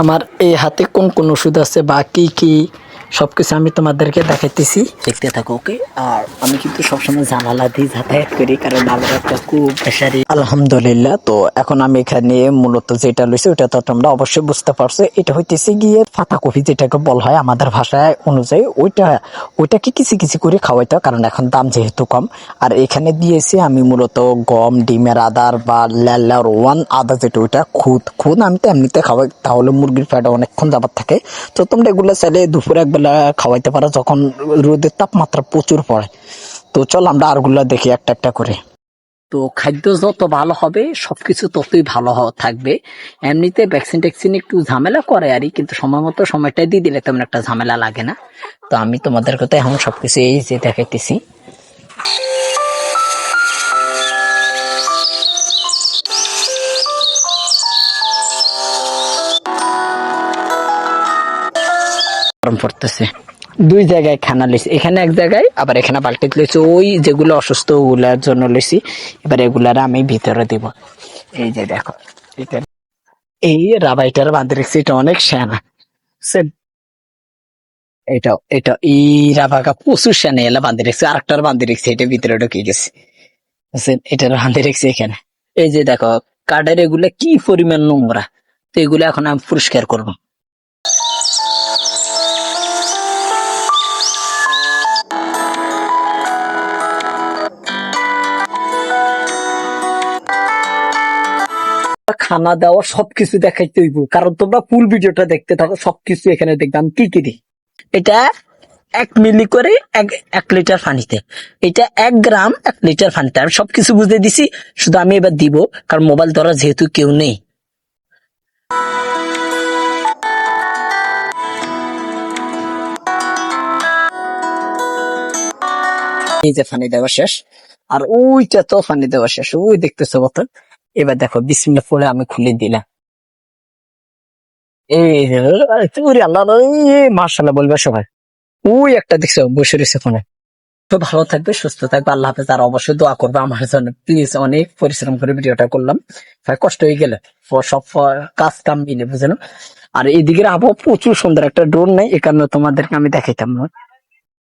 আমার এই হাতে কোন কোন ওষুধ আছে বা কি কি সবকিছু আমি তোমাদেরকে দেখাইতেছি, দেখতে থাকো। ওকে, আর আমি কিন্তু সবসময় জানালা দিয়ে যাতায়াত করি, কারণ আমার একটা খুব প্রেশারি। আলহামদুলিল্লাহ। তো এখন আমি এখানে মূলত যেটা লইছি ওটা তো তোমরা অবশ্যই বুঝতে পারছো, এটা হইতেছে গিয়ে পাতাকপি, যেটাকে বলা হয় আমাদের ভাষায় অনুযায়ী। ওইটাকে কিছু কিছু করে খাওয়াইতে হয়, কারণ এখন দাম যেহেতু কম। আর এখানে দিয়েছি আমি মূলত গম, ডিমের আদার বা লেলার ওয়ান আদা, যেটা ওইটা খুদ খুদ আমি তো এমনিতে খাওয়াই, তাহলে মুরগির ফ্যাট অনেকক্ষণ যাবার থাকে। তো তোমরা এগুলো চাইলে দুপুরে একবেলা খাওয়াইতে পারো, যখন রোদের তাপমাত্রা প্রচুর পড়ে। তো চল আমরা আরগুলা দেখি একটা একটা করে। তো খাদ্য যত ভালো হবে সবকিছু ততই ভালো থাকবে। এমনিতে ভ্যাকসিন ট্যাকসিন একটু ঝামেলা করে আরই, কিন্তু সময় মতো সময়টা দিয়ে দিলে তেমন একটা ঝামেলা লাগে না। তো আমি তোমাদের কথা এখন সবকিছু এই যে দেখাইতেছি। পড়তেছে দুই জায়গায় খানা লইছি, এখানে এক জায়গায়, আবার এখানে বালতি লইছি। ওই যেগুলো অসুস্থ ওগুলার জন্য লইছি, এবার এগুলার আমি ভিতরে দিব। এই যে দেখো, এটা এই রাবাইটার বাঁধে রেখেছি, এটা অনেক সেনা। এটা এটা এই রাবাকা প্রচুর সেনা এলা বাঁধে রেখেছি, আরেকটার বাঁধে রেখেছি, এটা ভিতরে ঢুকে গেছে। এটার বাঁধে রেখেছি এখানে। এই যে দেখো কাঠের এগুলা কি পরিমাণ নোংরা, তো এগুলো এখন আমি পরিষ্কার করবো। খানা দেওয়া সবকিছু দেখাইতে হইব, কারণ তোমরা ফুল ভিডিওটা দেখতে থাকো, সবকিছু এখানে দেখবে আমি কি কি দিই। এটা 1 মিলি করে 1 লিটার পানিতে, এটা 1 গ্রাম 1 লিটার পানিতে। আমি সবকিছু বুঝে দিছি, শুধু আমি এবার দিব, কারণ মোবাইল ধরা যেহেতু কেউ নেই। এই যে পানি দেওয়া শেষ, আর ওইটা তো পানি দেওয়া শেষ, ওই দেখতেছো বোতল। এবার দেখো বিসমিল্লাহ পড়ে আমি খুলে দিলাম। এই যে ওরে আল্লাহ, মাশাআল্লাহ বলবে সবাই। ওই একটা দেখছো বসে রয়েছে ফোনে। তো ভালো থাকবে, সুস্থ থাকবে, আল্লাহ হাফেজ। আর অবশ্যই দোয়া করবে আমার জন্য প্লিজ। অনেক পরিশ্রম করে ভিডিওটা করলাম, ভাই কষ্ট হয়ে গেলে সব কাজ কাম মিলে, বুঝলেন। আর এইদিকের আবহাওয়া প্রচুর সুন্দর, একটা ড্রোন নাই, এ কারণে তোমাদেরকে আমি দেখাইতাম না।